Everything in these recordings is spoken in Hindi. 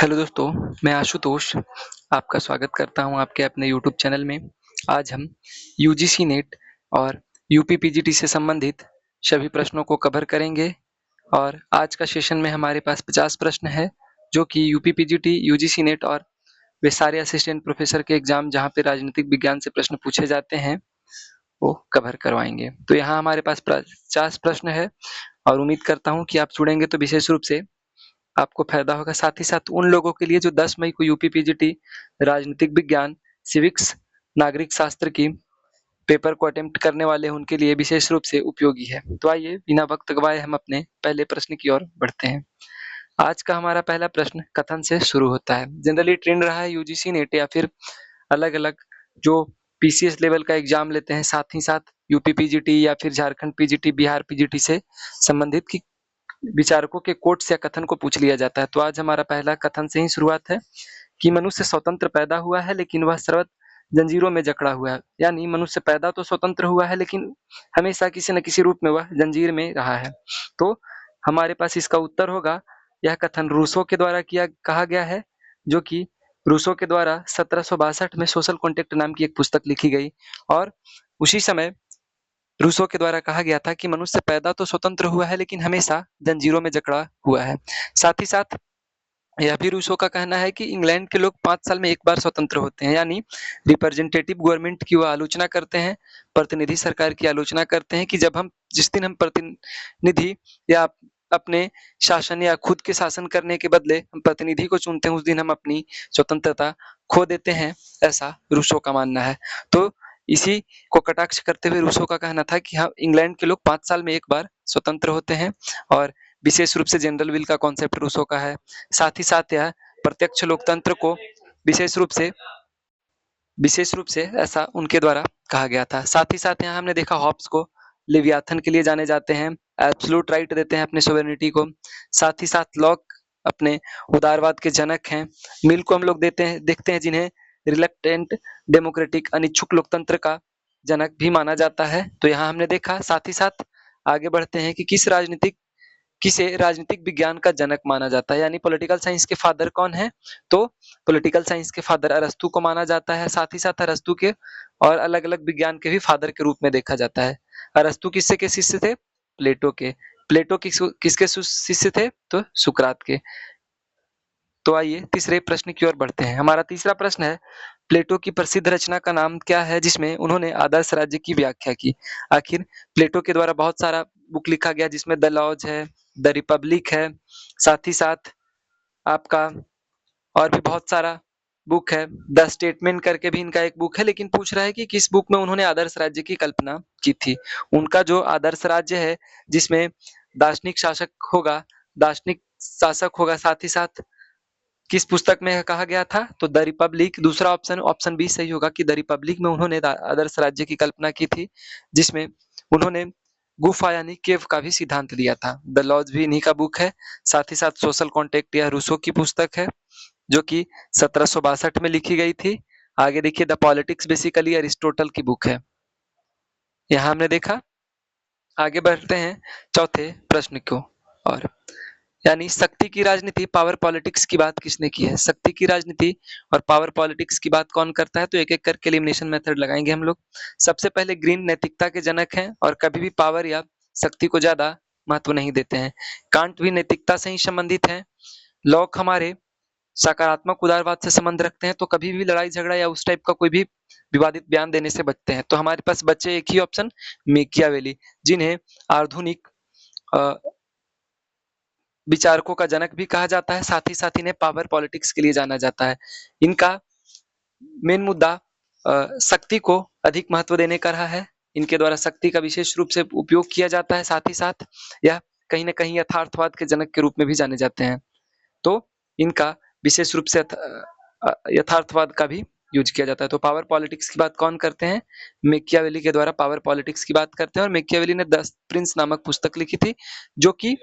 हेलो दोस्तों, मैं आशुतोष आपका स्वागत करता हूं आपके अपने यूट्यूब चैनल में। आज हम यूजीसी नेट और यूपी पीजीटी से संबंधित सभी प्रश्नों को कवर करेंगे और आज का सेशन में हमारे पास 50 प्रश्न है जो कि यूपी पीजीटी, यूजीसी नेट और वे सारे असिस्टेंट प्रोफेसर के एग्जाम जहां पे राजनीतिक विज्ञान से प्रश्न पूछे जाते हैं वो कवर करवाएंगे। तो यहाँ हमारे पास 50 प्रश्न है और उम्मीद करता हूँ कि आप जुड़ेंगे तो विशेष रूप से आपको फायदा होगा। साथ ही साथ उन लोगों के लिए जो 10 मई को यूपी पीजीटी राजनीतिक विज्ञान, सिविक्स, नागरिक शास्त्र की पेपर को अटेम्प्ट करने वाले हैं, उनके लिए विशेष रूप से उपयोगी है। तो आइए बिना वक्त गवाए हम अपने पहले प्रश्न की ओर बढ़ते हैं। आज का हमारा पहला प्रश्न कथन से शुरू होता है। जनरली ट्रेंड रहा है यूजीसी नेट या फिर अलग-अलग जो पीसीएस लेवल का एग्जाम लेते हैं, साथ ही साथ यूपी पीजीटी या फिर झारखंड पीजीटी, बिहार पीजीटी से संबंधित की विचारकों के कोट्स या कथन को पूछ लिया जाता है। तो आज हमारा पहला कथन से ही शुरुआत है कि मनुष्य स्वतंत्र पैदा हुआ है लेकिन वह सर्वत्र जंजीरों में जकड़ा हुआ है। यानी मनुष्य पैदा तो स्वतंत्र हुआ है लेकिन हमेशा किसी न किसी रूप में वह जंजीर में रहा है। तो हमारे पास इसका उत्तर होगा, यह कथन रूसो के द्वारा कहा गया है, जो कि रूसो के द्वारा 1762 में सोशल कॉन्ट्रैक्ट नाम की एक पुस्तक लिखी गई और उसी समय रूसो के द्वारा कहा गया था कि मनुष्य पैदा तो स्वतंत्र हुआ है लेकिन हमेशा जंजीरों में जकड़ा हुआ है। साथ ही साथ यह भी रूसो का कहना है कि इंग्लैंड के लोग 5 साल में एक बार स्वतंत्र होते हैं। यानी रिप्रेजेंटेटिव गवर्नमेंट की वो आलोचना करते हैं, प्रतिनिधि सरकार की आलोचना करते हैं कि जिस दिन हम प्रतिनिधि या अपने शासन या खुद के शासन करने के बदले हम प्रतिनिधि को चुनते हैं, उस दिन हम अपनी स्वतंत्रता खो देते हैं, ऐसा रूसो का मानना है। तो इसी को कटाक्ष करते हुए रूसो का कहना था कि हाँ, इंग्लैंड के लोग 5 साल में एक बार स्वतंत्र होते हैं और विशेष रूप से जनरल विल का कॉन्सेप्ट रूसो का है। साथ ही साथ यह प्रत्यक्ष लोकतंत्र को विशेष रूप से ऐसा उनके द्वारा कहा गया था। साथ ही साथ यहाँ हमने देखा हॉब्स को लेवियाथन के लिए जाने जाते हैं, एब्सोल्यूट राइट देते हैं अपने सोवेरेनिटी को। साथ ही साथ लॉक अपने उदारवाद के जनक हैं। मिल को हम लोग देखते हैं जिन्हें रिलक्टेंट डेमोक्रेटिक अनिच्छुक लोकतंत्र का जनक भी माना जाता है। तो यहाँ हमने देखा। साथ ही साथ आगे बढ़ते हैं कि किसे राजनीतिक विज्ञान का जनक माना जाता है, यानी पॉलिटिकल साइंस के फादर कौन है। तो पॉलिटिकल साइंस के फादर अरस्तु को माना जाता है। साथ ही साथ अरस्तु के और अलग अलग विज्ञान के भी फादर के रूप में देखा जाता है। अरस्तु किससे के शिष्य थे? प्लेटो के। प्लेटो किसके शिष्य थे? तो सुकरात के। तो आइए तीसरे प्रश्न की ओर बढ़ते हैं। हमारा तीसरा प्रश्न है, प्लेटो की प्रसिद्ध रचना का नाम क्या है जिसमें उन्होंने आदर्श राज्य की व्याख्या की? आखिर प्लेटो के द्वारा बहुत सारा बुक लिखा गया जिसमें द लॉज है, द रिपब्लिक है, साथ ही साथ आपका और भी बहुत सारा बुक है। द स्टेटमेंट करके भी इनका एक बुक है, लेकिन पूछ रहा है कि किस बुक में उन्होंने आदर्श राज्य की कल्पना की थी। उनका जो आदर्श राज्य है जिसमें दार्शनिक शासक होगा, साथ ही साथ किस पुस्तक में कहा गया था? तो द रिपब्लिक। दूसरा ऑप्शन बी सही होगा कि द रिपब्लिक में उन्होंने आदर्श राज्य की कल्पना की थी, जिसमें उन्होंने गुफा यानी केव का भी सिद्धांत दिया था। द लॉज भी इन्हीं का बुक है। साथ ही साथ सोशल कॉन्ट्रैक्ट यह रूसो की पुस्तक है जो कि 1762 में लिखी गई थी। आगे देखिए, द पॉलिटिक्स बेसिकली अरिस्टोटल की बुक है। यहाँ हमने देखा। आगे बढ़ते हैं चौथे प्रश्न को और यानी शक्ति की राजनीति, पावर पॉलिटिक्स की बात किसने की है? शक्ति की राजनीति और पावर पॉलिटिक्स की बात कौन करता है? तो एक एक करके एलिमिनेशन मेथड लगाएंगे हम लोग। सबसे पहले ग्रीन नैतिकता के जनक हैं और कभी भी पावर या शक्ति को ज्यादा महत्व नहीं देते हैं। कांट भी नैतिकता से ही संबंधित है। लॉक हमारे सकारात्मक उदारवाद से संबंध रखते हैं, तो कभी भी लड़ाई झगड़ा या उस टाइप का कोई भी विवादित बयान देने से बचते हैं। तो हमारे पास बचे एक ही ऑप्शन, मेकियावेली, जिन्हें आधुनिक विचारकों का जनक भी कहा जाता है। साथ ही साथ इन्हें पावर पॉलिटिक्स के लिए जाना जाता है। इनका मेन मुद्दा शक्ति को अधिक महत्व देने का रहा है। इनके द्वारा शक्ति का विशेष रूप से उपयोग किया जाता है। साथ ही साथ यह कहीं न कहीं यथार्थवाद के जनक के रूप में भी जाने जाते हैं। तो इनका विशेष रूप से यथार्थवाद का भी यूज किया जाता है। तो पावर पॉलिटिक्स की बात कौन करते हैं? मेकियावेली के द्वारा पावर पॉलिटिक्स की बात करते हैं। और मेकियावेली ने द प्रिंस नामक पुस्तक लिखी थी, जो कि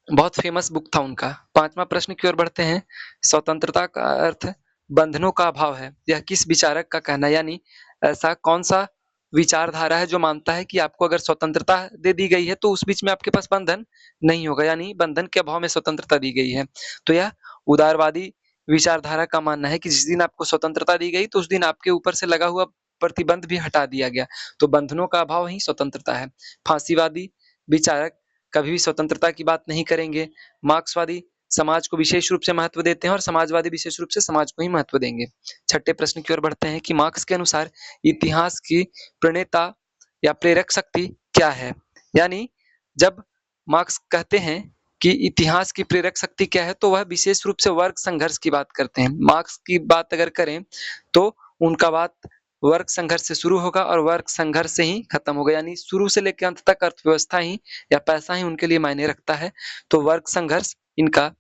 बहुत फेमस बुक था उनका। पांचवा प्रश्न की ओर बढ़ते हैं। स्वतंत्रता का अर्थ बंधनों का अभाव है, यह किस विचारक का कहना है? यानी ऐसा कौन सा विचारधारा है जो मानता है कि आपको अगर स्वतंत्रता दे दी गई है तो उस बीच में आपके पास बंधन नहीं होगा, यानी बंधन के अभाव में स्वतंत्रता दी गई है। तो यह उदारवादी विचारधारा का मानना है कि जिस दिन आपको स्वतंत्रता दी गई तो उस दिन आपके ऊपर से लगा हुआ प्रतिबंध भी हटा दिया गया, तो बंधनों का अभाव ही स्वतंत्रता है। फांसीवादी विचारक कभी भी स्वतंत्रता की बात नहीं करेंगे। मार्क्सवादी समाज को विशेष रूप से महत्व देते हैं और समाजवादी विशेष रूप से समाज को ही महत्व देंगे। छठे प्रश्न की ओर बढ़ते हैं कि मार्क्स के अनुसार इतिहास की प्रणेता या प्रेरक शक्ति क्या है? यानी जब मार्क्स कहते हैं कि इतिहास की प्रेरक शक्ति क्या है, तो वह विशेष रूप से वर्ग संघर्ष की बात करते हैं। मार्क्स की बात अगर करें तो उनका बात वर्ग संघर्ष से शुरू होगा और वर्ग संघर्ष से ही खत्म होगा, यानी शुरू से लेकर अंत तक अर्थव्यवस्था ही या पैसा ही उनके लिए मायने रखता है। तो वर्ग संघर्ष इनका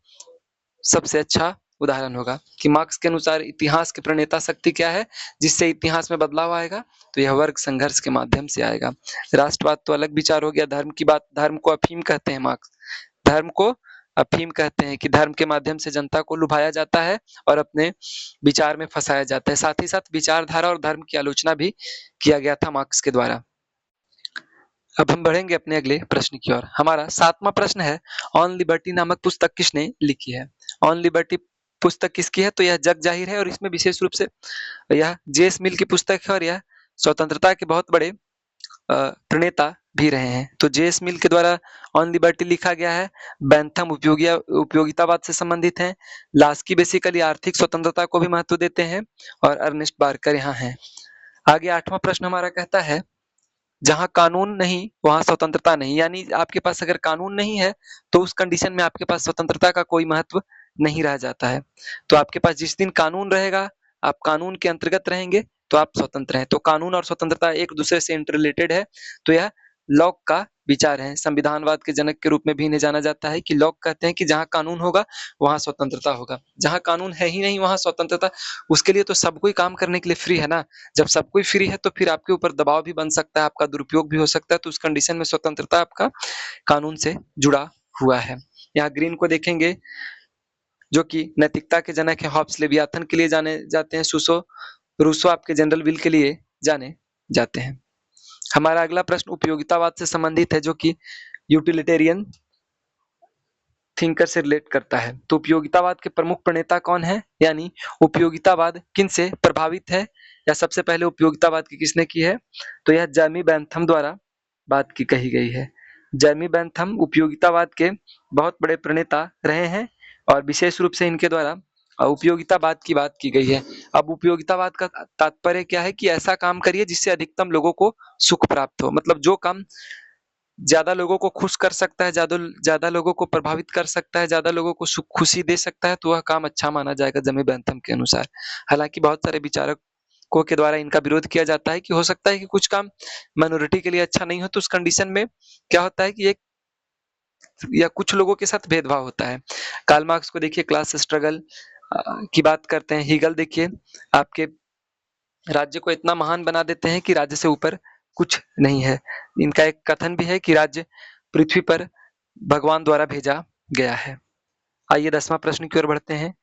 सबसे अच्छा उदाहरण होगा कि मार्क्स के अनुसार इतिहास की प्रणेता शक्ति क्या है जिससे इतिहास में बदलाव आएगा, तो यह वर्ग संघर्ष के माध्यम से आएगा। राष्ट्रवाद तो अलग विचार हो गया। धर्म की बात, धर्म को अफीम कहते हैं मार्क्स, धर्म को अफीम कहते हैं कि धर्म के माध्यम से जनता को लुभाया जाता है और अपने विचार में फंसाया जाता है। साथ ही साथ विचारधारा और धर्म की आलोचना भी किया गया था मार्क्स के द्वारा। अब हम बढ़ेंगे अपने अगले प्रश्न की ओर। हमारा 7वां प्रश्न है, ऑन लिबर्टी नामक पुस्तक किसने लिखी है? ऑन लिबर्टी पुस्तक किसकी है? तो यह जग जाहिर है और इसमें विशेष रूप से यह जेस मिल की पुस्तक है और यह स्वतंत्रता के बहुत बड़े प्रणेता भी रहे हैं। तो जेस मिल के द्वारा ऑन लिबर्टी लिखा गया है। बैंथम उपयोगितावाद से संबंधित है। लास्की बेसिकली आर्थिक स्वतंत्रता को भी महत्व देते हैं और अर्नेस्ट बार्कर यहाँ हैं। आगे 8वां प्रश्न हमारा कहता है, जहां कानून नहीं वहां स्वतंत्रता नहीं, यानी आपके पास अगर कानून नहीं है तो उस कंडीशन में आपके पास स्वतंत्रता का कोई महत्व नहीं रह जाता है। तो आपके पास जिस दिन कानून रहेगा, आप कानून के अंतर्गत रहेंगे तो आप स्वतंत्र हैं। तो कानून और स्वतंत्रता एक दूसरे से इंटररिलेटेड है। तो यह लॉक का विचार है। संविधानवाद के जनक के रूप में भी इन्हें जाना जाता है कि लॉक कहते हैं कि जहां कानून होगा वहां स्वतंत्रता होगा, जहां कानून है ही नहीं वहां स्वतंत्रता। उसके लिए तो सब कोई काम करने के लिए फ्री है ना। जब सब कोई फ्री है तो फिर आपके ऊपर दबाव भी बन सकता है, आपका दुरुपयोग भी हो सकता है। तो उस कंडीशन में स्वतंत्रता आपका कानून से जुड़ा हुआ है। यहाँ ग्रीन को देखेंगे जो कि नैतिकता के जनक है। हॉब्स लेवियाथन के लिए जाने जाते हैं। रूसो आपके जनरल विल के लिए जाने जाते हैं। हमारा अगला प्रश्न उपयोगितावाद से संबंधित है जो कि यूटिलिटेरियन थिंकर से रिलेट करता है। तो उपयोगितावाद के प्रमुख प्रणेता कौन है, यानी उपयोगितावाद किन से प्रभावित है या सबसे पहले उपयोगितावाद की किसने की है? तो यह जेरेमी बेंथम द्वारा बात की कही गई है। जेरेमी बेंथम उपयोगितावाद के बहुत बड़े प्रणेता रहे हैं और विशेष रूप से इनके द्वारा उपयोगितावाद की बात की गई है। अब उपयोगितावाद का तात्पर्य क्या है कि ऐसा काम करिए जिससे अधिकतम लोगों को सुख प्राप्त हो, मतलब जो काम ज्यादा लोगों को खुश कर सकता है, ज्यादा लोगों को प्रभावित कर सकता है, ज्यादा लोगों को सुख खुशी दे सकता है, तो वह काम अच्छा माना जाएगा जेरेमी बेंथम के अनुसार। हालांकि बहुत सारे विचारकों के द्वारा इनका विरोध किया जाता है कि हो सकता है कि कुछ काम माइनॉरिटी के लिए अच्छा नहीं हो, तो उस कंडीशन में क्या होता है कि एक या कुछ लोगों के साथ भेदभाव होता है। कार्ल मार्क्स को देखिए, क्लास स्ट्रगल की बात करते हैं। हीगल देखिए, आपके राज्य को इतना महान बना देते हैं कि राज्य से ऊपर कुछ नहीं है। इनका एक कथन भी है कि राज्य पृथ्वी पर भगवान द्वारा भेजा गया है। आइए 10वां प्रश्न की ओर बढ़ते हैं।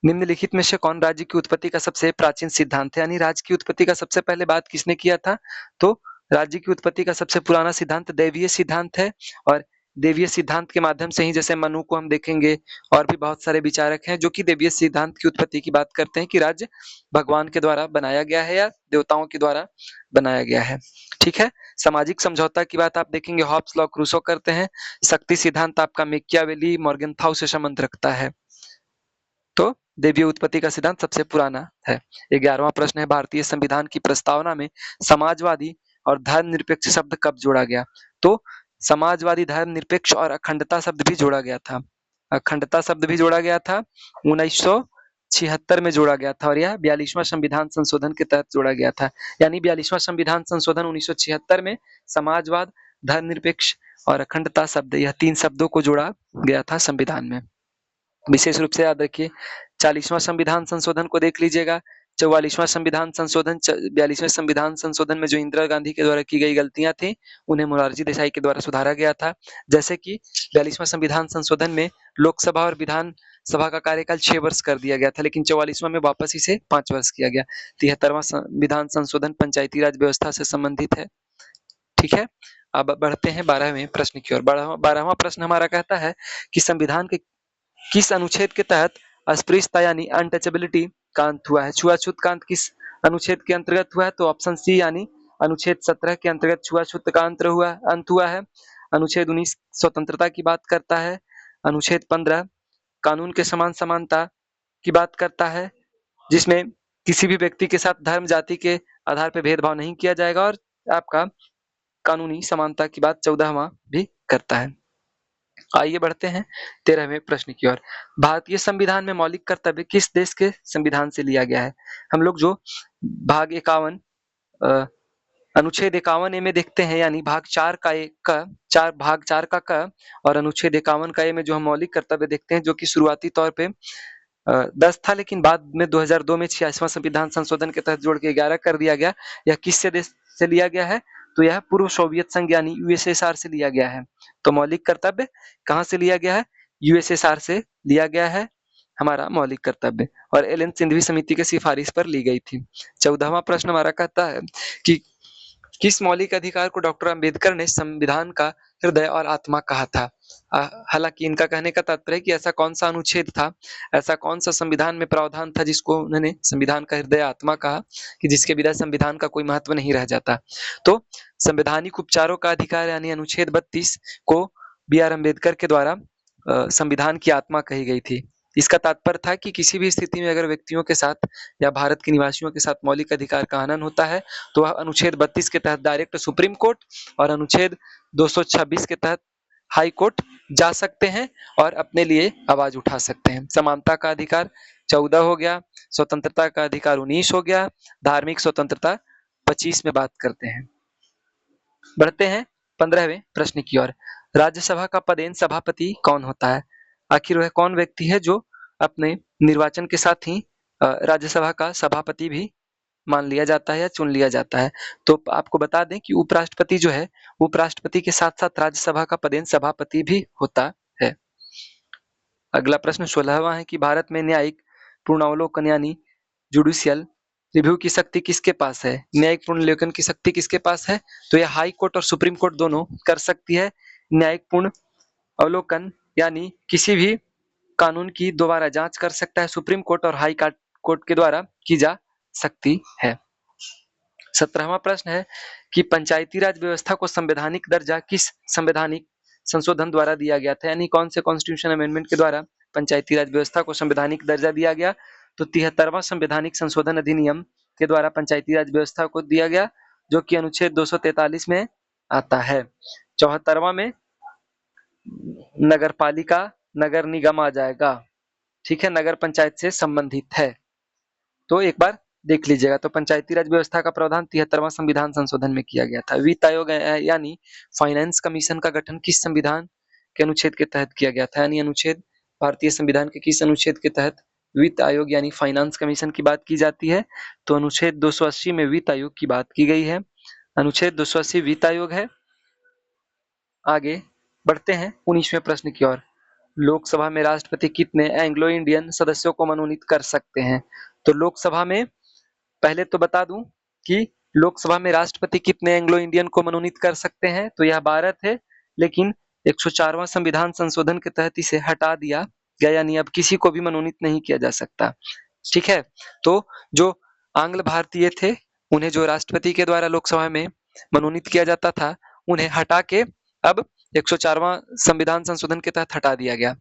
निम्नलिखित में से कौन राज्य की उत्पत्ति का सबसे प्राचीन सिद्धांत है, यानी राज्य की उत्पत्ति का सबसे पहले बात किसने किया था? तो राज्य की उत्पत्ति का सबसे पुराना सिद्धांत दैवीय सिद्धांत है और दैवीय सिद्धांत के माध्यम से ही, जैसे मनु को हम देखेंगे और भी बहुत सारे विचारक हैं जो कि दैवीय सिद्धांत की उत्पत्ति की बात करते हैं कि राज्य भगवान के द्वारा बनाया गया है या देवताओं के द्वारा बनाया गया है। ठीक है। सामाजिक समझौता की बात आप देखेंगे, हॉब्स लॉक रूसो करते हैं। शक्ति सिद्धांत आपका मैकियावेली मॉर्गेनथाउ से संबंध रखता है। तो दैवीय उत्पत्ति का सिद्धांत सबसे पुराना है। 11वां प्रश्न है, भारतीय संविधान की प्रस्तावना में समाजवादी और धर्मनिरपेक्ष शब्द कब जोड़ा गया? तो समाजवादी, धर्मनिरपेक्ष और अखंडता शब्द भी जोड़ा गया था। अखंडता शब्द भी जोड़ा गया था 1976 में जोड़ा गया था और यह 42वां संविधान संशोधन के तहत जोड़ा गया था। यानी 42वां संविधान संशोधन 1976 में समाजवाद, धर्मनिरपेक्ष और अखंडता शब्द, यह 3 शब्दों को जोड़ा गया था संविधान में। विशेष रूप से याद रखिए 40वां संविधान संशोधन को देख लीजिएगा। 44वां संविधान संशोधन 42वें संविधान संशोधन में जो इंदिरा गांधी के द्वारा की गई गलतियां थी उन्हें मोरारजी देसाई के द्वारा सुधारा गया था। जैसे कि 42वां संविधान संशोधन में लोकसभा और विधान सभा का कार्यकाल 6 वर्ष कर दिया गया था, लेकिन 44वां में वापस इसे 5 वर्ष किया गया। 73वां संविधान संशोधन पंचायती राज व्यवस्था से संबंधित है। ठीक है, अब बढ़ते हैं 12वें प्रश्न की ओर। 12वां प्रश्न हमारा कहता है कि संविधान के किस अनुच्छेद के तहत अस्पृश्यता यानी अनटचेबिलिटी का अंत हुआ है? छुआछूत का अंत किस अनुच्छेद के अंतर्गत हुआ है? तो ऑप्शन सी यानी अनुच्छेद 17 के अंतर्गत छुआछूत का अंत हुआ है। अनुच्छेद 19 स्वतंत्रता की बात करता है। अनुच्छेद 15 कानून के समान समानता की बात करता है, जिसमें किसी भी व्यक्ति के साथ धर्म जाति के आधार पर भेदभाव नहीं किया जाएगा, और आपका कानूनी समानता की बात 14वां भी करता है। आइए बढ़ते हैं 13वें प्रश्न की ओर। भारतीय संविधान में मौलिक कर्तव्य किस देश के संविधान से लिया गया है? हम लोग जो भाग 51 अनुच्छेद 51 ए में देखते हैं, यानी भाग 4 का भाग 4 का क और अनुच्छेद 51 का ए में जो हम मौलिक कर्तव्य देखते हैं, जो कि शुरुआती तौर पे 10 था, लेकिन बाद में 2002 में 86वां संविधान संशोधन के तहत जोड़ के 11 कर दिया गया। यह किस देश से लिया गया है? तो यह पूर्व सोवियत संघ यानी यूएसएसआर से लिया गया है। तो मौलिक कर्तव्य कहां से लिया गया है? यूएसएसआर से लिया गया है हमारा मौलिक कर्तव्य, और एलन सिंघवी समिति के सिफारिश पर ली गई थी। 14वां प्रश्न हमारा कहता है कि किस मौलिक अधिकार को डॉक्टर अंबेडकर ने संविधान का हृदय और आत्मा कहा था? हालांकि इनका कहने का तात्पर्य है कि ऐसा कौन सा अनुच्छेद था, ऐसा कौन सा संविधान में प्रावधान था जिसको उन्होंने संविधान का हृदय आत्मा कहा, कि जिसके बिना संविधान का कोई महत्व नहीं रह जाता। तो संवैधानिक उपचारों का अधिकार यानी अनुच्छेद 32 को बी आर अम्बेडकर के द्वारा संविधान की आत्मा कही गई थी। इसका तात्पर्य था कि किसी भी स्थिति में अगर व्यक्तियों के साथ या भारत के निवासियों के साथ मौलिक अधिकार का हनन होता है, तो वह अनुच्छेद 32 के तहत डायरेक्ट सुप्रीम कोर्ट और अनुच्छेद 226 के तहत हाई कोर्ट जा सकते हैं और अपने लिए आवाज उठा सकते हैं। समानता का अधिकार 14 हो गया, स्वतंत्रता का अधिकार 19 हो गया, धार्मिक स्वतंत्रता 25 में बात करते हैं। बढ़ते हैं 15वें प्रश्न की ओर। राज्यसभा का पदेन सभापति कौन होता है? आखिर वह कौन व्यक्ति है जो अपने निर्वाचन के साथ ही राज्यसभा का सभापति भी मान लिया जाता है या चुन लिया जाता है? तो आपको बता दें कि उपराष्ट्रपति जो है, उपराष्ट्रपति के साथ साथ राज्यसभा का पदेन सभापति भी होता है। अगला प्रश्न 16वां है कि भारत में न्यायिक पूर्णावलोकन यानी जुडिशियल रिव्यू की शक्ति किसके पास है? न्यायिक पुनर्लेखन की शक्ति किसके पास है? तो यह हाई कोर्ट और सुप्रीम कोर्ट दोनों कर सकती है। न्यायिक पूर्ण अवलोकन यानी किसी भी कानून की दोबारा जांच कर सकता है सुप्रीम कोर्ट, और हाई कोर्ट के द्वारा की जा सकती है। 17वां प्रश्न है कि पंचायती राज व्यवस्था को संवैधानिक दर्जा किस संवैधानिक संशोधन द्वारा दिया गया था? यानी कौन से कॉन्स्टिट्यूशन अमेंडमेंट के द्वारा पंचायती राज व्यवस्था को संवैधानिक दर्जा दिया गया? तो 73वां संवैधानिक संशोधन अधिनियम के द्वारा पंचायती राज व्यवस्था को दिया गया, जो कि अनुच्छेद 243 में आता है। 74वां में नगर पालिका नगर निगम आ जाएगा। ठीक है, नगर पंचायत से संबंधित है, तो एक बार देख लीजिएगा। तो पंचायती राज व्यवस्था का प्रावधान 73वां संविधान संशोधन में किया गया था। वित्त आयोग यानी फाइनेंस कमीशन का गठन किस संविधान के अनुच्छेद के तहत किया गया था? यानी अनुच्छेद भारतीय संविधान के किस अनुच्छेद के तहत वित्त आयोग यानी फाइनेंस कमीशन की बात की जाती है? तो अनुच्छेद 280 में वित्त आयोग की बात की गई है। अनुच्छेद 280 वित्त आयोग है। आगे बढ़ते हैं 19वें प्रश्न की ओर। लोकसभा में राष्ट्रपति कितने एंग्लो इंडियन सदस्यों को मनोनीत कर सकते हैं? तो लोकसभा में पहले तो बता दूं कि लोकसभा में राष्ट्रपति कितने एंग्लो इंडियन को मनोनीत कर सकते हैं? तो यह 12 थे, लेकिन 104वां संविधान संशोधन के तहत इसे हटा दिया गया, यानी अब किसी को भी मनोनीत नहीं किया जा सकता। ठीक है, तो जो आंग्ल भारतीय थे उन्हें जो राष्ट्रपति के द्वारा लोकसभा में मनोनीत किया जाता था, उन्हें हटा के अब 104वां संविधान संशोधन के तहत हटा दिया गया।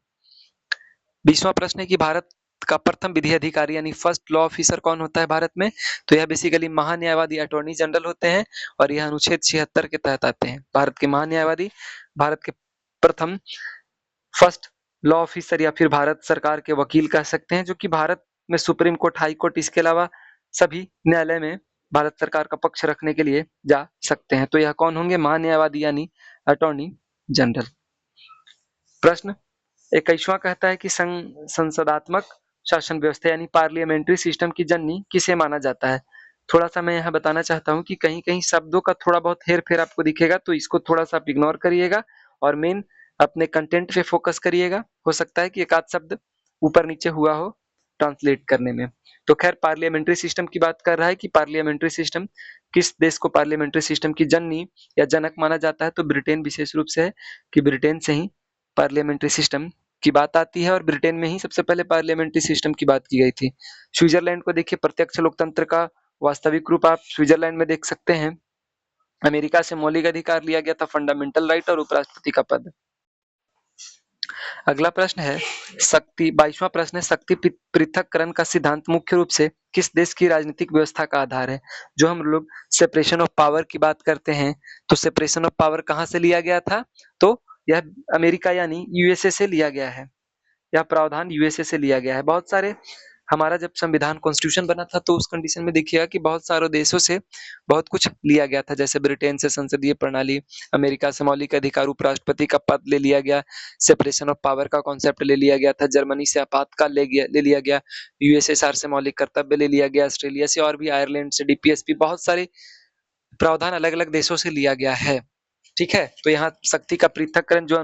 20वां प्रश्न है कि भारत का प्रथम विधि अधिकारी यानी फर्स्ट लॉ ऑफिसर कौन होता है भारत में? तो यह बेसिकली महान्यायवादी अटॉर्नी जनरल होते हैं, और यह अनुच्छेद 76 के तहत आते हैं। भारत के महान्यायवादी भारत के प्रथम फर्स्ट लॉ ऑफिसर या फिर भारत सरकार के वकील कह सकते हैं, जो कि भारत में सुप्रीम कोर्ट, हाई कोर्ट, इसके अलावा सभी न्यायालय में भारत सरकार का पक्ष रखने के लिए जा सकते हैं। तो यह कौन होंगे? महान्यायवादी यानी अटॉर्नी जनरल। प्रश्न 21वां कहता है कि संसदात्मक शासन व्यवस्था यानी पार्लियामेंट्री सिस्टम की जननी किसे माना जाता है? थोड़ा सा मैं यहाँ बताना चाहता हूँ कि कहीं-कहीं शब्दों का थोड़ा बहुत हेर-फेर आपको दिखेगा, तो इसको थोड़ा-सा आप इग्नोर करिएगा और मेन अपने कंटेंट पे फोकस करिएगा। हो सकता है कि एक आध शब्द ऊपर-नीचे हुआ हो ट्रांसलेट करने में। तो खैर पार्लियामेंट्री सिस्टम की बात कर रहा है कि पार्लियामेंट्री सिस्टम किस देश को पार्लियामेंट्री सिस्टम की जननी या जनक माना जाता है, तो ब्रिटेन विशेष रूप से है कि ब्रिटेन से ही पार्लियामेंट्री सिस्टम की बात आती है और ब्रिटेन में ही सबसे पहले पार्लियामेंट्री सिस्टम की बात की गई थी। स्विट्जरलैंड को देखिए, प्रत्यक्ष लोकतंत्र का वास्तविक रूप आप स्विट्जरलैंड में देख सकते हैं। अमेरिका से मौलिक अधिकार लिया गया था, फंडामेंटल राइट और उपराष्ट्रपति का पद। अगला प्रश्न है शक्ति 22वां प्रश्न है शक्ति पृथक्करण का सिद्धांत मुख्य रूप से किस देश की राजनीतिक व्यवस्था का आधार है? जो हम लोग सेपरेशन ऑफ पावर की बात करते हैं, तो सेपरेशन ऑफ पावर कहाँ से लिया गया था? तो यह अमेरिका यानी यूएसए से लिया गया है। यह प्रावधान यूएसए से लिया गया है। बहुत सारे हमारा जब संविधान कॉन्स्टिट्यूशन बना था, तो उस कंडीशन में देखिएगा कि बहुत सारे देशों से बहुत कुछ लिया गया था। जैसे ब्रिटेन से संसदीय प्रणाली, अमेरिका से मौलिक अधिकार, उपराष्ट्रपति का पद ले लिया गया, सेपरेशन ऑफ पावर का कॉन्सेप्ट ले लिया गया था, जर्मनी से आपातकाल ले लिया गया, यूएसएसआर से मौलिक कर्तव्य ले लिया गया, ऑस्ट्रेलिया से और भी आयरलैंड से डीपीएसपी, बहुत सारे प्रावधान अलग-अलग देशों से लिया गया है। ठीक है, तो यहाँ शक्ति का पृथक्करण जो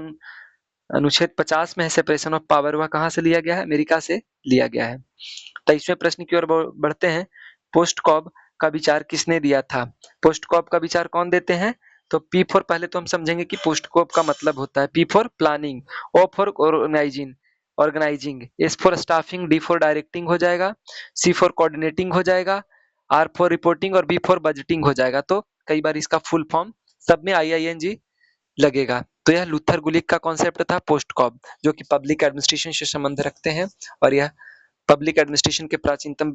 अनुच्छेद 50 में है सेपरेशन ऑफ पावर, वह कहाँ से लिया गया है? अमेरिका से लिया गया है। 23वें प्रश्न की ओर बढ़ते हैं। पोस्ट कॉब का विचार किसने दिया था? पोस्ट कॉब का विचार कौन देते हैं? तो पी फॉर, पहले तो हम समझेंगे कि पोस्ट कॉब का मतलब होता है P for planning, O for organising, S for staffing, D for directing हो जाएगा, सी फॉर कोऑर्डिनेटिंग हो जाएगा, आर फॉर रिपोर्टिंग और बी फॉर बजटिंग हो जाएगा। तो कई बार इसका फुल फॉर्म सब में IING लगेगा। तो यह लूथर गुलिक का कॉन्सेप्ट था पोस्ट कॉब, जो कि पब्लिक एडमिनिस्ट्रेशन से संबंध रखते हैं और यह पब्लिक एडमिनिस्ट्रेशन के प्राचीनतम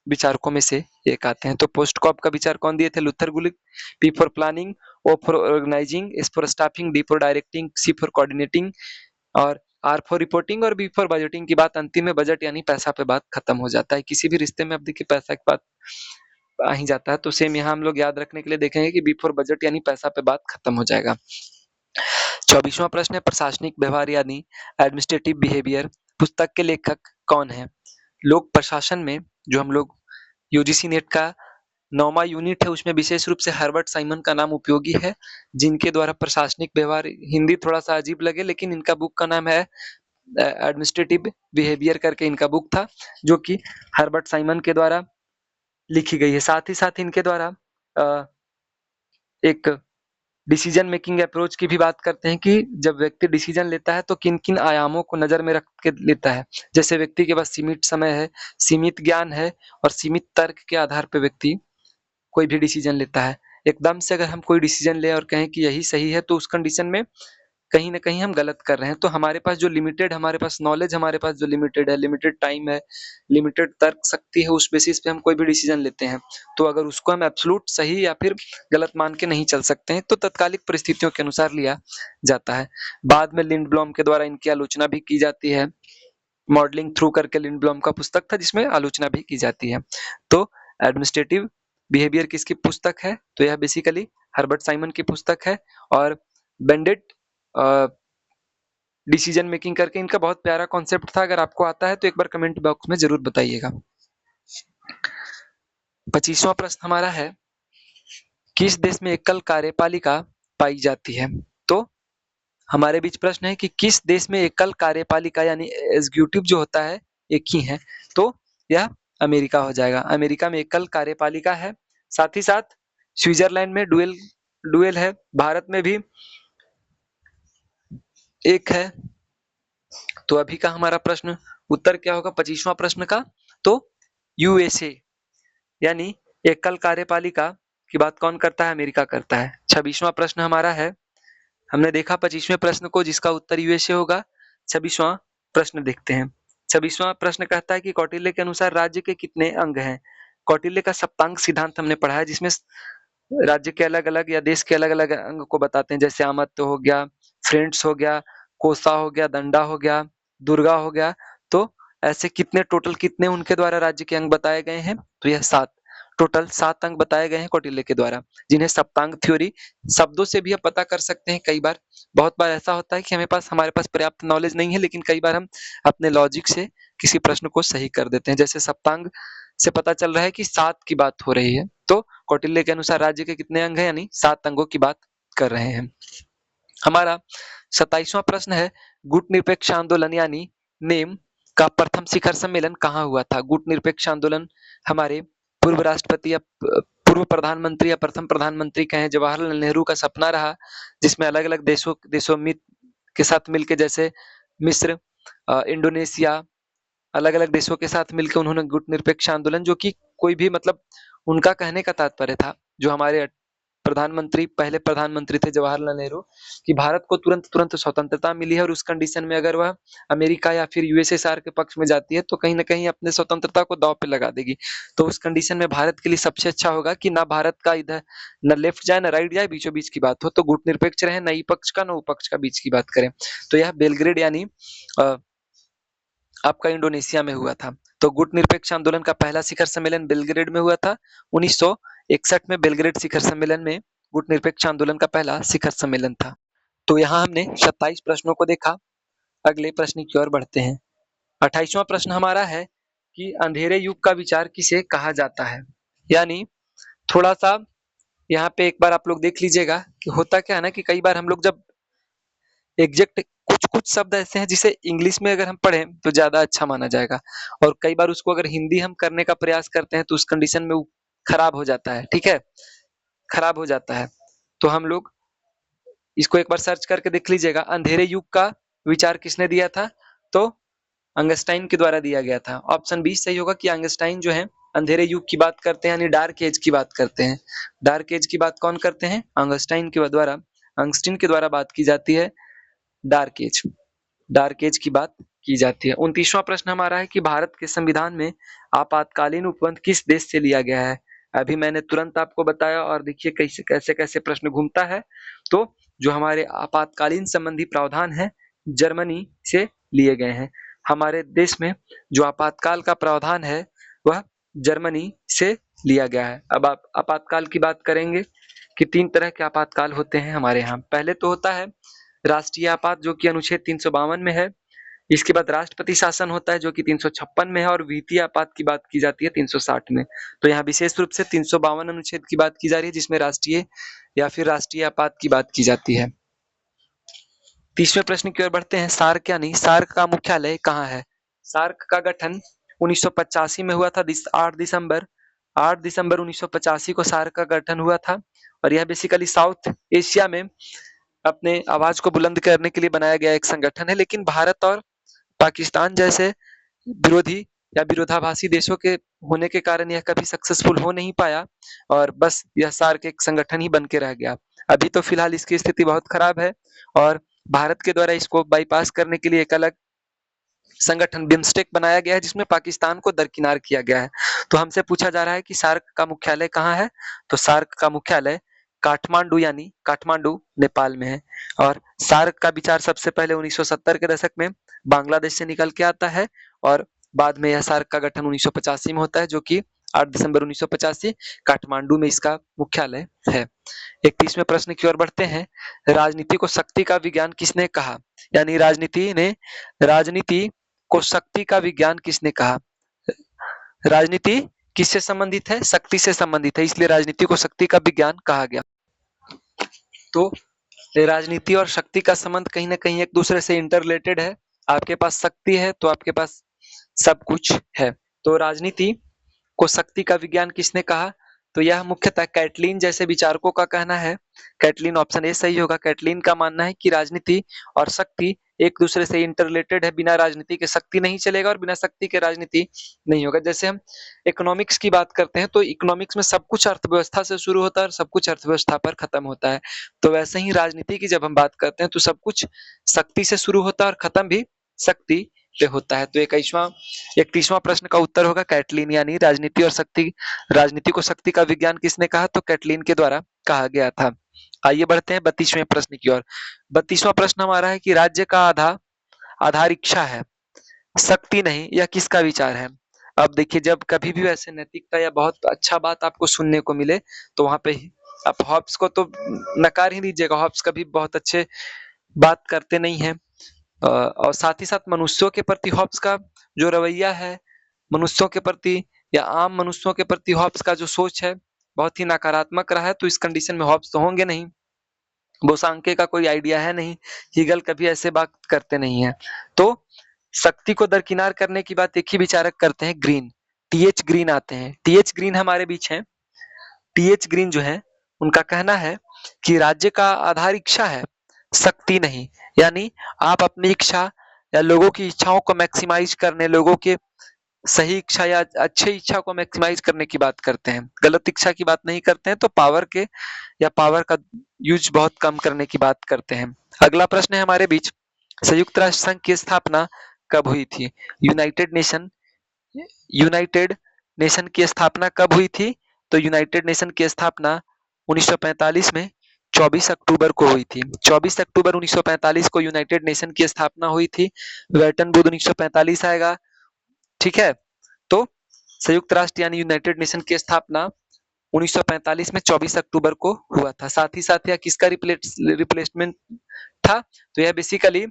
विचारकों में से एक आते हैं। तो पोस्ट कॉब का विचार कौन दिए थे? Luther Gulick. P for planning, O for organising, S for staffing, D for directing, C for coordinating और आर फॉर रिपोर्टिंग और बी फॉर बजटिंग की बात अंतिम में बजट यानी पैसा पे बात खत्म हो जाता है। किसी भी रिश्ते में अब देखिए पैसा की बात आ ही जाता है, तो सेम यहाँ हम लोग याद रखने के लिए देखेंगे कि बी फॉर बजट यानी पैसा पे बात खत्म हो जाएगा। 24वां प्रश्न है प्रशासनिक व्यवहार यानी एडमिनिस्ट्रेटिव बिहेवियर पुस्तक के लेखक कौन है? लोक प्रशासन में जो हम लोग यूजीसी नेट का 9वां यूनिट है, उसमें विशेष रूप से हर्बर्ट साइमन का नाम उपयोगी है, जिनके द्वारा प्रशासनिक व्यवहार, हिंदी थोड़ा सा अजीब लगे लेकिन इनका बुक का नाम है एडमिनिस्ट्रेटिव बिहेवियर करके इनका बुक था, जो कि हर्बर्ट साइमन के द्वारा लिखी गई है। साथ ही साथ इनके द्वारा एक डिसीजन मेकिंग अप्रोच की भी बात करते हैं कि जब व्यक्ति डिसीजन लेता है तो किन-किन आयामों को नजर में रख के लेता है। जैसे व्यक्ति के पास सीमित समय है, सीमित ज्ञान है और सीमित तर्क के आधार पे व्यक्ति कोई भी डिसीजन लेता है। एकदम से अगर हम कोई डिसीजन लें और कहें कि यही सही है, तो उस कंडीशन में कहीं न कहीं हम गलत कर रहे हैं। तो हमारे पास जो लिमिटेड, हमारे पास नॉलेज, हमारे पास जो लिमिटेड है, लिमिटेड टाइम है, लिमिटेड तर्क शक्ति है, उस बेसिस पे हम कोई भी डिसीजन लेते हैं। तो अगर उसको हम एब्सोल्यूट सही या फिर गलत मान के नहीं चल सकते हैं, तो तत्कालिक परिस्थितियों के अनुसार लिया जाता है। बाद में लिंडब्लॉम के द्वारा इनकी आलोचना भी की जाती है। मॉडलिंग थ्रू करके लिंडब्लॉम का पुस्तक था, जिसमें आलोचना भी की जाती है। तो एडमिनिस्ट्रेटिव बिहेवियर किसकी पुस्तक है? तो यह बेसिकली हर्बर्ट साइमन की पुस्तक है और बेंडेट डिसीजन मेकिंग करके इनका बहुत प्यारा कॉन्सेप्ट था। अगर आपको आता है तो एक बार कमेंट बॉक्स में जरूर बताइएगा। 25वां प्रश्न हमारा है किस देश में एकल कार्यपालिका पाई जाती है? तो हमारे बीच प्रश्न है कि किस देश में एकल कार्यपालिका यानी एग्जीक्यूटिव जो होता है एक ही है, तो यह अमेरिका हो जाएगा। अमेरिका में एकल कार्यपालिका है। साथ ही साथ स्विट्जरलैंड में डुएल है। भारत में भी एक है। तो अभी का हमारा प्रश्न उत्तर क्या होगा 25वां प्रश्न का? तो यूएसए यानी एकल कार्यपालिका की बात कौन करता है? अमेरिका करता है। 26वां प्रश्न हमारा है, हमने देखा 25वें प्रश्न को जिसका उत्तर यूएसए होगा। 26वां प्रश्न देखते हैं। 26वां प्रश्न कहता है कि कौटिल्य के अनुसार राज्य के कितने अंग हैं? कौटिल्य का सप्तांग सिद्धांत हमने पढ़ा है, जिसमें राज्य के अलग-अलग या देश के अलग-अलग अंग को बताते हैं। जैसे आमत्व हो गया, फ्रेंड्स हो गया, कोसा हो गया, दंडा हो गया, दुर्गा हो गया। तो ऐसे कितने टोटल कितने उनके द्वारा राज्य के अंग बताए गए हैं? तो यह 7 टोटल 7 अंक बताए गए हैं कौटिल्य के द्वारा, जिन्हें सप्तांग थ्योरी शब्दों से भी आप पता कर सकते हैं। कई बार बहुत बार ऐसा होता है कि हमारे पास पर्याप्त नॉलेज नहीं है, लेकिन कई बार हम अपने लॉजिक से किसी प्रश्न को सही कर देते हैं। जैसे सप्तांग से पता चल रहा है कि 7 की बात हो रही है, तो कौटिल्य के अनुसार राज्य के कितने अंग हैं, यानी 7 अंगों की बात कर रहे हैं। हमारा 27वां प्रश्न है, गुट निरपेक्ष आंदोलन यानी नेम का प्रथम शिखर सम्मेलन कहाँ हुआ था? गुट निरपेक्ष आंदोलन हमारे पूर्व राष्ट्रपति या पूर्व प्रधानमंत्री या प्रथम प्रधानमंत्री कहें जवाहरलाल नेहरू का सपना रहा, जिसमें अलग अलग देशों के साथ मिलकर, जैसे मिस्र, इंडोनेशिया, अलग अलग देशों के साथ मिलकर उन्होंने गुट निरपेक्ष आंदोलन, जो कि कोई भी मतलब उनका कहने का तात्पर्य था, जो हमारे पहले प्रधानमंत्री थे जवाहरलाल नेहरू, कि भारत को तुरंत स्वतंत्रता मिली है और उस कंडीशन में अगर वह अमेरिका या फिर यूएसएसआर के पक्ष में जाती है तो कहीं ना कहीं अपने स्वतंत्रता को दांव पे लगा देगी। तो उस कंडीशन में भारत के लिए सबसे अच्छा होगा कि ना भारत का इधर न लेफ्ट जाए न राइट जाए, बीचों बीच की बात हो, तो गुट निरपेक्ष रहे, न पक्ष का न विपक्ष का, बीच की बात करें। तो यह बेलग्रेड यानी आपका इंडोनेशिया में हुआ था। तो गुट निरपेक्ष आंदोलन का पहला शिखर सम्मेलन बेलग्रेड में हुआ था 1961 में। बेलग्रेड शिखर सम्मेलन में गुट निरपेक्ष आंदोलन का पहला शिखर सम्मेलन था। तो यहाँ हमने 27 प्रश्नों को देखा। अगले प्रश्न की ओर बढ़ते हैं। 28वां प्रश्न हमारा है कि अंधेरे युग का विचार किसे कहा जाता है? यानी थोड़ा सा यहाँ पे एक बार आप लोग देख लीजिएगा कि होता क्या है ना, कि कई बार हम लोग जब एग्जैक्ट कुछ शब्द ऐसे हैं जिसे इंग्लिश में अगर हम पढ़ें तो ज्यादा अच्छा माना जाएगा, और कई बार उसको अगर हिंदी हम करने का प्रयास करते हैं तो उस कंडीशन में वो खराब हो जाता है। ठीक है, खराब हो जाता है। तो हम लोग इसको एक बार सर्च करके देख लीजिएगा, अंधेरे युग का विचार किसने दिया था? तो अंगस्टाइन के द्वारा दिया गया था। ऑप्शन बी सही होगा कि अंगस्टाइन जो है अंधेरे युग की बात करते हैं, यानी डार्क एज की बात करते हैं। डार्क एज की बात कौन करते हैं? अंगस्टाइन के द्वारा, अंगस्टीन के द्वारा बात की जाती है। डार्क एज की बात की जाती है। 29वां प्रश्न हमारा है कि भारत के संविधान में आपातकालीन उपबंध किस देश से लिया गया है? अभी मैंने तुरंत आपको बताया, और देखिए कैसे कैसे प्रश्न घूमता है। तो जो हमारे आपातकालीन संबंधी प्रावधान है जर्मनी से लिए गए हैं। हमारे देश में जो आपातकाल का प्रावधान है वह जर्मनी से लिया गया है। अब आप आपातकाल की बात करेंगे कि 3 तरह के आपातकाल होते हैं हमारे यहाँ। पहले तो होता है राष्ट्रीय आपात, जो कि अनुच्छेद 352 में है। इसके बाद राष्ट्रपति शासन होता है जो कि 356 में है, और वित्तीय आपात की बात की जाती है 360 में। तो यहाँ विशेष रूप से 352 अनुच्छेद की बात की जा रही है, जिसमें राष्ट्रीय या फिर राष्ट्रीय आपात की बात की जाती है। 30वें प्रश्न की ओर बढ़ते हैं। सार्क यानी सार्क का मुख्यालय कहाँ है? सार्क का गठन 1985 में हुआ था। 8 दिसंबर 1985 को सार्क का गठन हुआ था, और यह बेसिकली साउथ एशिया में अपने आवाज को बुलंद करने के लिए बनाया गया एक संगठन है। लेकिन भारत और पाकिस्तान जैसे विरोधी या विरोधाभासी देशों के होने के कारण यह कभी सक्सेसफुल हो नहीं पाया, और बस यह सार्क एक संगठन ही बन के रह गया। अभी तो फिलहाल इसकी स्थिति बहुत खराब है, और भारत के द्वारा इसको बाईपास करने के लिए एक अलग संगठन बिम्स्टेक बनाया गया है, जिसमें पाकिस्तान को दरकिनार किया गया है। तो हमसे पूछा जा रहा है कि सार्क का मुख्यालय कहाँ है? तो सार्क का मुख्यालय काठमांडू यानी काठमांडू नेपाल में है। और सार्क का विचार सबसे पहले 1970 के दशक में बांग्लादेश से निकल के आता है, और बाद में यह सार्क का गठन 1985 में होता है, जो कि 8 दिसंबर 1985 काठमांडू में इसका मुख्यालय है। 31वें प्रश्न की ओर बढ़ते हैं। राजनीति को शक्ति का विज्ञान किसने कहा? यानी राजनीति को शक्ति का विज्ञान किसने कहा? राजनीति किससे संबंधित है? शक्ति से संबंधित है, इसलिए राजनीति को शक्ति का विज्ञान कहा गया। तो राजनीति और शक्ति का संबंध कहीं ना कहीं एक दूसरे से इंटररिलेटेड है। आपके पास शक्ति है तो आपके पास सब कुछ है। तो राजनीति को शक्ति का विज्ञान किसने कहा? तो यह मुख्यतः कैटलीन जैसे विचारकों का कहना है। कैटलीन, ऑप्शन ए सही होगा। कैटलीन का मानना है कि राजनीति और शक्ति एक दूसरे से इंटररिलेटेड है। बिना राजनीति के शक्ति नहीं चलेगा, और बिना शक्ति के राजनीति नहीं होगा। जैसे हम इकोनॉमिक्स की बात करते हैं तो इकोनॉमिक्स में सब कुछ अर्थव्यवस्था से शुरू होता है और सब कुछ अर्थव्यवस्था पर खत्म होता है। तो वैसे ही राजनीति की जब हम बात करते हैं तो सब कुछ शक्ति से शुरू होता है और खत्म भी शक्ति पे होता है। तो 31वां प्रश्न का उत्तर होगा कैटलीन, यानी राजनीति को शक्ति का विज्ञान किसने कहा? तो कैटलीन के द्वारा कहा गया था। आइए बढ़ते हैं 32वें प्रश्न की ओर। 32वां प्रश्न हमारा है कि राज्य का आधार इच्छा है, शक्ति नहीं, यह किसका विचार है? अब देखिए, जब कभी भी वैसे नैतिकता या बहुत अच्छा बात आपको सुनने को मिले, तो वहाँ पे आप हॉब्स को तो नकार ही दीजिएगा। हॉब्स कभी बहुत अच्छे बात करते नहीं हैं। और साथ ही साथ मनुष्यों के प्रति हॉब्स का जो रवैया है, मनुष्यों के प्रति या आम मनुष्यों के प्रति हॉब्स का जो सोच है, बहुत ही नकारात्मक रहा है। तो इस कंडीशन में हॉब्स तो होंगे नहीं। बोसांके का कोई आइडिया है नहीं, हीगल कभी ऐसे बात करते नहीं है। तो शक्ति को दरकिनार करने की बात एक ही विचारक करते हैं, ग्रीन। टीएच ग्रीन आते हैं। टीएच ग्रीन हमारे बीच हैं। टीएच ग्रीन जो है, उनका कहना है कि राज्य का आधार इच्छा है, शक्ति नहीं। यानी आप अपनी इच्छा या लोगों की इच्छाओं को मैक्सिमाइज करने, लोगों के सही इच्छा या अच्छी इच्छा को मैक्सिमाइज करने की बात करते हैं, गलत इच्छा की बात नहीं करते हैं। तो पावर के या पावर का यूज बहुत कम करने की बात करते हैं। अगला प्रश्न है हमारे बीच, संयुक्त राष्ट्र संघ की स्थापना कब हुई थी? यूनाइटेड नेशन की स्थापना कब हुई थी? तो यूनाइटेड नेशन की स्थापना 1945 में 24 अक्टूबर को हुई थी। 24 अक्टूबर 1945 को यूनाइटेड नेशन की स्थापना हुई थी। वेटन बुध 1945 आएगा। ठीक है, तो संयुक्त राष्ट्र यानी यूनाइटेड नेशन की स्थापना 1945 में 24 अक्टूबर को हुआ था। साथ ही साथ यह किसका रिप्लेसमेंट था? तो यह बेसिकली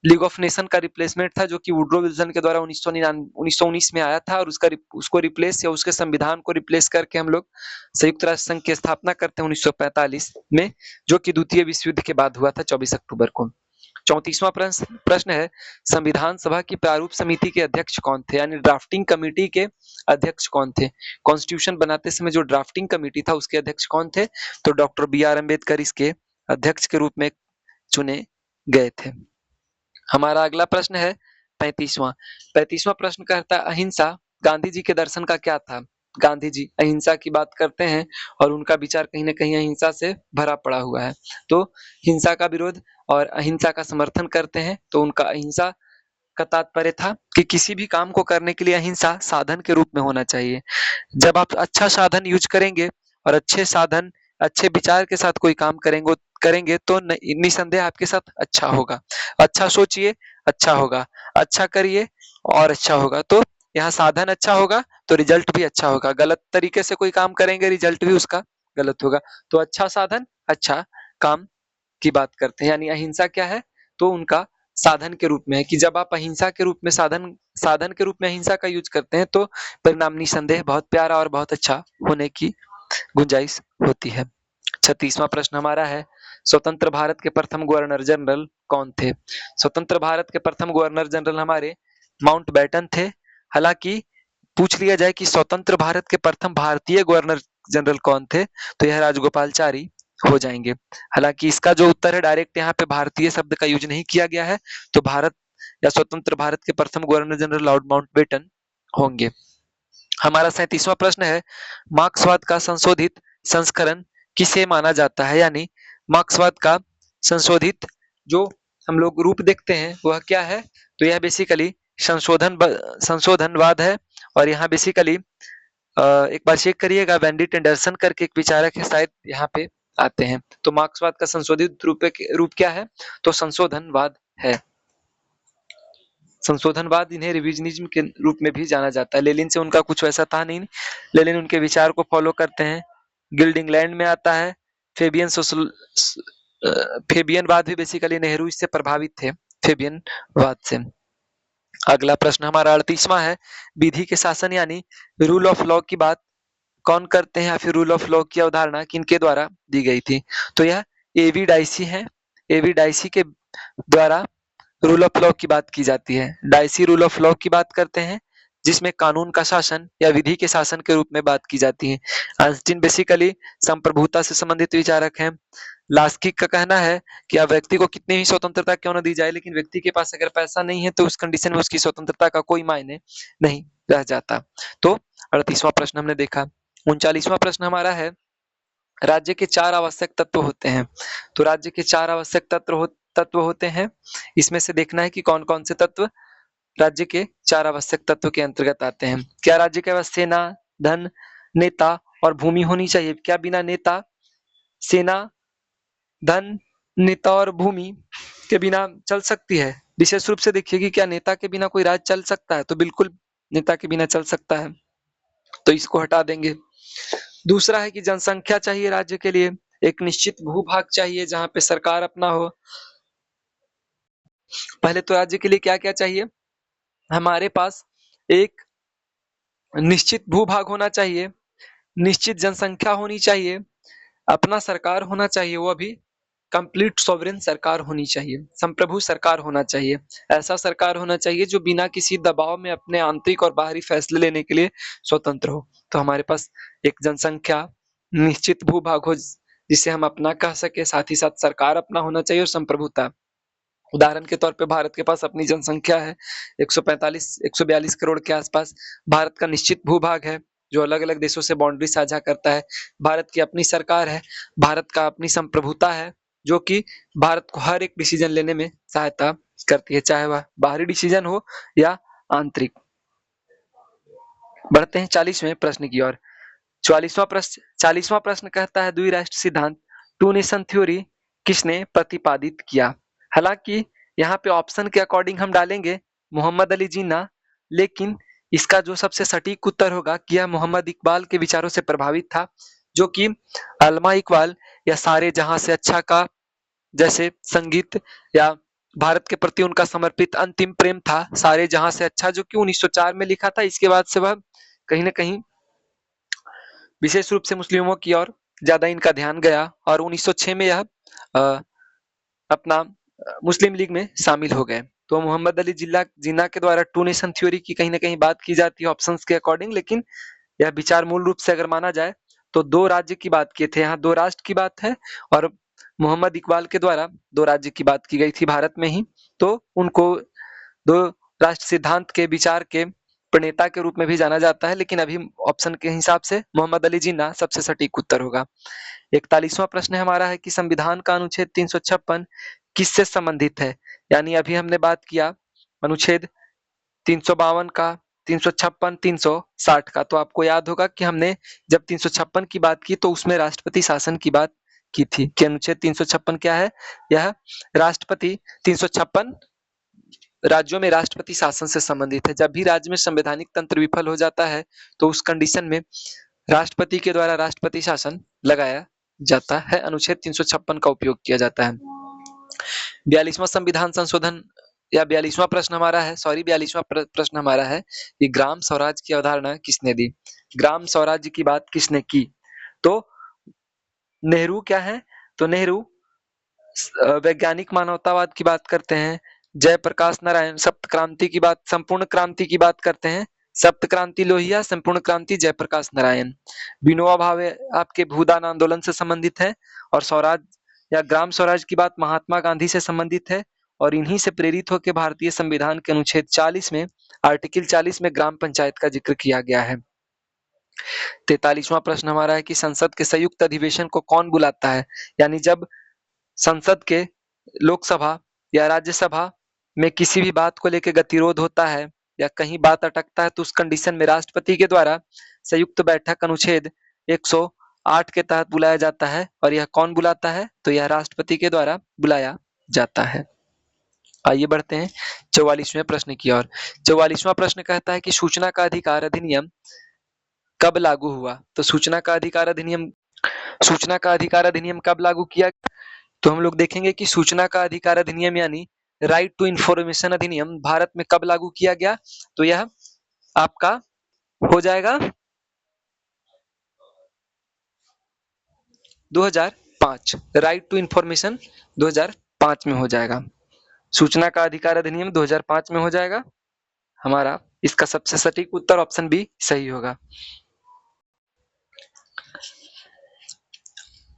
लीग ऑफ नेशन का रिप्लेसमेंट था, जो कि वुड्रो विल्सन के द्वारा 1919 में आया था। और उसको रिप्लेस या उसके संविधान को रिप्लेस करके हम लोग संयुक्त राष्ट्र संघ की स्थापना करते हैं 1945 में, जो कि द्वितीय विश्व युद्ध के बाद हुआ था 24 अक्टूबर को। 34वां प्रश्न है, संविधान सभा की प्रारूप समिति के अध्यक्ष कौन थे? यानी ड्राफ्टिंग कमेटी के अध्यक्ष कौन थे? कॉन्स्टिट्यूशन बनाते समय जो ड्राफ्टिंग कमेटी था, उसके अध्यक्ष कौन थे? तो डॉक्टर बी आर अम्बेडकर इसके अध्यक्ष के रूप में चुने गए थे। हमारा अगला प्रश्न है 35वां। 35वां प्रश्न कहता है, अहिंसा गांधी जी के दर्शन का क्या था? गांधी जी अहिंसा की बात करते हैं और उनका विचार कहीं ना कहीं अहिंसा से भरा पड़ा हुआ है। तो हिंसा का विरोध और अहिंसा का समर्थन करते हैं। तो उनका अहिंसा का तात्पर्य था कि किसी भी काम को करने के लिए अहिंसा साधन के रूप में होना चाहिए। जब आप अच्छा साधन यूज करेंगे और अच्छे साधन, अच्छे विचार के साथ कोई काम करेंगे तो निसंदेह आपके साथ अच्छा होगा। अच्छा सोचिए, अच्छा होगा। अच्छा करिए और अच्छा होगा। तो यहाँ साधन अच्छा होगा तो रिजल्ट भी अच्छा होगा। गलत तरीके से कोई काम करेंगे, रिजल्ट भी उसका गलत होगा। तो अच्छा साधन, अच्छा काम की बात करते हैं। यानी अहिंसा क्या है? तो उनका साधन के रूप में है कि जब आप अहिंसा के रूप में साधन साधन के रूप में अहिंसा का यूज करते हैं, तो परिणाम निसंदेह बहुत प्यारा और बहुत अच्छा होने की गुंजाइश होती है। 36वां प्रश्न हमारा है, स्वतंत्र भारत के प्रथम गवर्नर जनरल कौन थे? स्वतंत्र भारत के प्रथम गवर्नर जनरल हमारे माउंटबेटन थे। हालांकि पूछ लिया जाए कि स्वतंत्र भारत के प्रथम भारतीय गवर्नर जनरल कौन थे, तो यह राजगोपालचारी हो जाएंगे। हालांकि इसका जो उत्तर है, डायरेक्ट यहाँ पे भारतीय शब्द का यूज नहीं किया गया है। तो भारत या स्वतंत्र भारत के प्रथम गवर्नर जनरल लॉर्ड माउंटबेटन होंगे। हमारा 37वां प्रश्न है, मार्क्सवाद का संशोधित संस्करण किसे माना जाता है? यानी मार्क्सवाद का संशोधित जो हम लोग रूप देखते हैं वह क्या है? तो यह बेसिकली संशोधनवाद है। और यहाँ बेसिकली एक बार चेक करिएगा, वेंडी टेंडरसन करके एक विचारक है, शायद यहाँ पे आते हैं। तो मार्क्सवाद का संशोधित रूप क्या है? तो संशोधनवाद है। संशोधनवाद, इन्हें रिविजनिज्म के रूप में भी जाना जाता है। लेनिन से उनका कुछ वैसा था नहीं। लेनिन उनके विचार को फॉलो करते हैं। गिल्ड इंग्लैंड में आता है। फेबियनवाद भी बेसिकली नेहरू इससे प्रभावित थे, फेबियनवाद से। अगला प्रश्न हमारा 38वां है, विधि के शासन यानी रूल ऑफ लॉ की बात कौन करते हैं, या फिर रूल ऑफ लॉ की अवधारणा किनके द्वारा दी गई थी? तो यह एवी डाइसी है। एवी डाइसी के द्वारा रूल ऑफ लॉ की बात की जाती है। डाइसी रूल ऑफ लॉ की बात करते हैं, जिसमें कानून का शासन या विधि के शासन के रूप में बात की जाती है। आइंस्टीन बेसिकली संप्रभुता से संबंधित विचारक हैं। लास्किक का कहना है कि अब व्यक्ति को कितनी ही स्वतंत्रता क्यों न दी जाए, लेकिन व्यक्ति के पास अगर पैसा नहीं है तो उस कंडीशन में उसकी स्वतंत्रता का कोई मायने नहीं रह जाता। तो 38वां प्रश्न हमने देखा। 39वां प्रश्न हमारा है, राज्य के 4 आवश्यक तत्व होते हैं। तो राज्य के 4 आवश्यक तत्व होते हैं। इसमें से देखना है कि कौन कौन से तत्व राज्य के 4 आवश्यक तत्व के अंतर्गत आते हैं। क्या राज्य के पास सेना, धन, नेता और भूमि होनी चाहिए? क्या बिना नेता, सेना, धन, नेता और भूमि के बिना चल सकती है? विशेष रूप से देखिए कि क्या नेता के बिना कोई राज्य चल सकता है? तो बिल्कुल नेता के बिना चल सकता है, तो इसको हटा देंगे। दूसरा है कि जनसंख्या चाहिए राज्य के लिए, एक निश्चित भूभाग चाहिए जहाँ पे सरकार अपना हो। पहले तो राज्य के लिए क्या-क्या चाहिए? हमारे पास एक निश्चित भूभाग होना चाहिए, निश्चित जनसंख्या होनी चाहिए, अपना सरकार होना चाहिए, वो भी कंप्लीट सॉवरेन सरकार होनी चाहिए, संप्रभु सरकार होना चाहिए। ऐसा सरकार होना चाहिए जो बिना किसी दबाव में अपने आंतरिक और बाहरी फैसले लेने के लिए स्वतंत्र हो। तो हमारे पास एक जनसंख्या, निश्चित भूभाग हो जिसे हम अपना कह सके, साथ ही साथ सरकार अपना होना चाहिए और संप्रभुता। उदाहरण के तौर पे भारत के पास अपनी जनसंख्या है 142 करोड़ के आसपास। भारत का निश्चित भूभाग है जो अलग-अलग देशों से बाउंड्री साझा करता है। भारत की अपनी सरकार है, भारत का अपनी संप्रभुता है जो कि भारत को हर एक डिसीजन लेने में सहायता करती है, चाहे वह बाहरी डिसीजन हो या आंतरिक। बढ़ते हैं 40वें प्रश्न की ओर। 40वां प्रश्न कहता है द्विराष्ट्र सिद्धांत, टू नेशन थ्योरी किसने प्रतिपादित किया? हालांकि यहाँ पे ऑप्शन के अकॉर्डिंग हम डालेंगे मोहम्मद अली जिन्ना, लेकिन इसका जो सबसे सटीक उत्तर होगा कि यह मोहम्मद इकबाल के विचारों से प्रभावित था, जो कि अल्मा इकबाल या सारे जहां से अच्छा का जैसे संगीत या भारत के प्रति उनका समर्पित अंतिम प्रेम था सारे जहां से अच्छा, जो कि 1904 में लिखा था। इसके बाद से वह कहीं ना कहीं विशेष रूप से मुस्लिमों की ओर ज्यादा इनका ध्यान गया और 1906 में यह अपना मुस्लिम लीग में शामिल हो गए। तो मोहम्मद अली जिन्ना के द्वारा टू नेशन थ्योरी की कहीं ना कहीं बात की जाती है ऑप्शंस के अकॉर्डिंग, लेकिन यह विचार मूल रूप से अगर माना जाए तो दो राज्य की बात किए थे, यहाँ दो राष्ट्र की बात है और मोहम्मद इकबाल के द्वारा दो राज्य की बात की गई थी भारत में ही। तो उनको दो राष्ट्र सिद्धांत के विचार के प्रणेता के रूप में भी जाना जाता है, लेकिन अभी ऑप्शन के हिसाब से मोहम्मद अली जिन्ना सबसे सटीक उत्तर होगा। 41वां प्रश्न हमारा है कि संविधान का अनुच्छेद 356 किससे संबंधित है? यानी अभी हमने बात किया अनुच्छेद 352 का, 356, 360 का, तो आपको याद होगा कि हमने जब 356 की बात की तो उसमें राष्ट्रपति शासन की बात की थी कि अनुच्छेद 356 क्या है? यह राष्ट्रपति 356 राज्यों में राष्ट्रपति शासन से संबंधित है। जब भी राज्य में संवैधानिक तंत्र विफल हो जाता है तो उस कंडीशन में राष्ट्रपति के द्वारा राष्ट्रपति शासन लगाया जाता है, अनुच्छेद 356 का उपयोग किया जाता है। 42वां संविधान संशोधन या 42वां प्रश्न हमारा है, 42वां प्रश्न हमारा है कि ग्राम स्वराज की अवधारणा किसने दी? ग्राम स्वराज्य की बात किसने की? तो नेहरू क्या है? तो नेहरू वैज्ञानिक मानवतावाद की बात करते हैं। जयप्रकाश नारायण सप्त क्रांति की बात, संपूर्ण क्रांति की बात करते हैं। सप्त क्रांति लोहिया, संपूर्ण क्रांति जयप्रकाश नारायण। विनोबा भावे आपके भूदान आंदोलन से संबंधित है और स्वराज या ग्राम स्वराज की बात महात्मा गांधी से संबंधित है और इन्हीं से प्रेरित होकर भारतीय संविधान के अनुच्छेद 40 में आर्टिकल 40 में ग्राम पंचायत का जिक्र किया गया है। 43वां प्रश्न हमारा है कि संसद के संयुक्त अधिवेशन को कौन बुलाता है? यानी जब संसद के लोकसभा या राज्यसभा में किसी भी बात को लेकर गतिरोध होता है या कहीं बात अटकता है तो उस कंडीशन में राष्ट्रपति के द्वारा संयुक्त बैठक अनुच्छेद 108 के तहत बुलाया जाता है। और यह कौन बुलाता है? तो यह राष्ट्रपति के द्वारा बुलाया जाता है। आइए बढ़ते हैं 44वें प्रश्न की ओर। 44वां प्रश्न कहता है कि सूचना का अधिकार अधिनियम कब लागू हुआ? तो सूचना का अधिकार अधिनियम कब लागू किया? तो हम लोग देखेंगे कि सूचना का अधिकार अधिनियम यानी राइट टू इंफॉर्मेशन अधिनियम भारत में कब लागू किया गया? तो यह आपका हो जाएगा 2005। राइट टू इंफॉर्मेशन 2005 में हो जाएगा। सूचना का अधिकार अधिनियम 2005 में हो जाएगा। हमारा इसका सबसे सटीक उत्तर ऑप्शन बी सही होगा।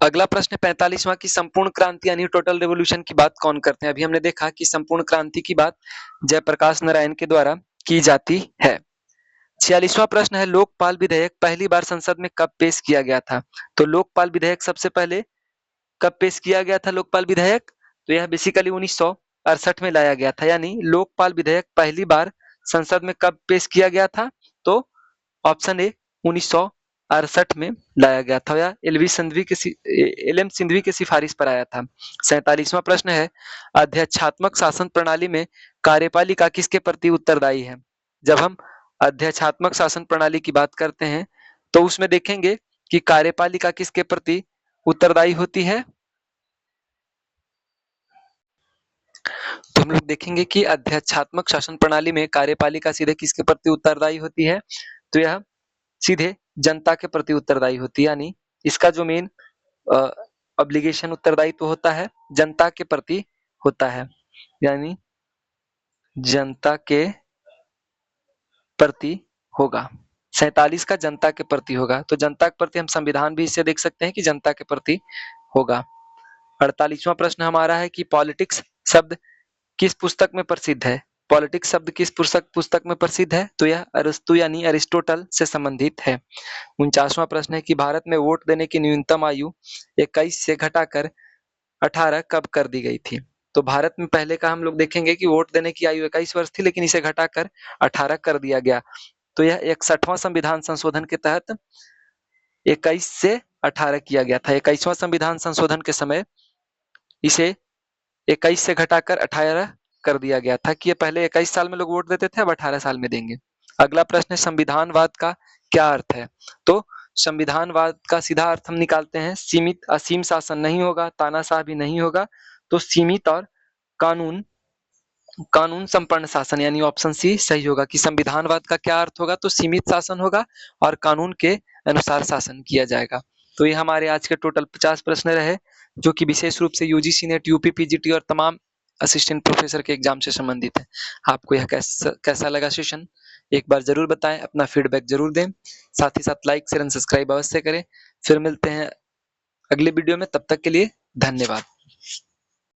अगला प्रश्न 45वां की संपूर्ण क्रांति यानी टोटल रेवोल्यूशन की बात कौन करते हैं? अभी हमने देखा कि संपूर्ण क्रांति की बात जयप्रकाश नारायण के द्वारा की जाती है। 46वां प्रश्न है लोकपाल विधेयक पहली बार संसद में कब पेश किया गया था? तो लोकपाल विधेयक सबसे पहले कब पेश किया गया था लोकपाल विधेयक? तो यह बेसिकली 1968 में लाया गया था। यानी लोकपाल विधेयक पहली बार संसद में कब पेश किया गया था? तो ऑप्शन ए 1968 में लाया गया था या एल.एम. सिंघवी के सिफारिश पर आया था। 47वां प्रश्न है अध्यक्षात्मक शासन प्रणाली में कार्यपालिका किसके प्रति उत्तरदायी है? जब हम अध्यक्षात्मक शासन प्रणाली की बात करते हैं तो उसमें देखेंगे कि कार्यपालिका किसके प्रति उत्तरदायी होती है। तो हम लोग देखेंगे कि अध्यक्षात्मक शासन प्रणाली में कार्यपालिका सीधे किसके प्रति उत्तरदायी होती है, तो यह सीधे जनता के प्रति उत्तरदायी होती है, यानी इसका जो मेन ऑब्लिगेशन उत्तरदायित्व तो होता है जनता के प्रति होता है, यानी जनता के प्रति होगा। 47 का जनता के प्रति होगा, तो जनता के प्रति हम संविधान भी इससे देख सकते हैं कि जनता के प्रति होगा। 48वां प्रश्न हमारा है कि पॉलिटिक्स शब्द किस पुस्तक में प्रसिद्ध है। पॉलिटिक्स शब्द किस पुस्तक में प्रसिद्ध है, तो यह अरस्तु यानी अरिस्टोटल से संबंधित है। 49वां प्रश्न है कि भारत में वोट देने की न्यूनतम आयु 21 से घटाकर 18 कब कर दी गई थी। तो भारत में पहले का हम लोग देखेंगे कि वोट देने की आयु 21 वर्ष थी, लेकिन इसे घटाकर 18 कर दिया गया। तो यह 61वां संविधान संशोधन के तहत 21 से 18 किया गया था। 21वां संविधान संशोधन के समय इसे 21 से घटाकर 18 कर दिया गया था कि ये पहले 21 साल में लोग वोट देते थे, अब 18 साल में देंगे। अगला प्रश्न है संविधानवाद का क्या अर्थ है। तो संविधानवाद का सीधा अर्थ हम निकालते हैं, सीमित असीम शासन नहीं होगा, तानाशाह भी नहीं होगा, तो सीमित और कानून संपन्न शासन, यानी ऑप्शन सी सही होगा कि संविधानवाद का क्या अर्थ होगा, तो सीमित शासन होगा और कानून के अनुसार शासन किया जाएगा। तो ये हमारे आज के टोटल 50 प्रश्न रहे, जो कि विशेष रूप से यूजीसी नेट, यूपी पीजीटी और तमाम असिस्टेंट प्रोफेसर के एग्जाम से संबंधित है। आपको यह कैसा लगा सेशन, एक बार जरूर बताएं, अपना फीडबैक जरूर दें, साथ ही साथ लाइक शेयर एंड सब्सक्राइब अवश्य करें। फिर मिलते हैं अगले वीडियो में, तब तक के लिए धन्यवाद।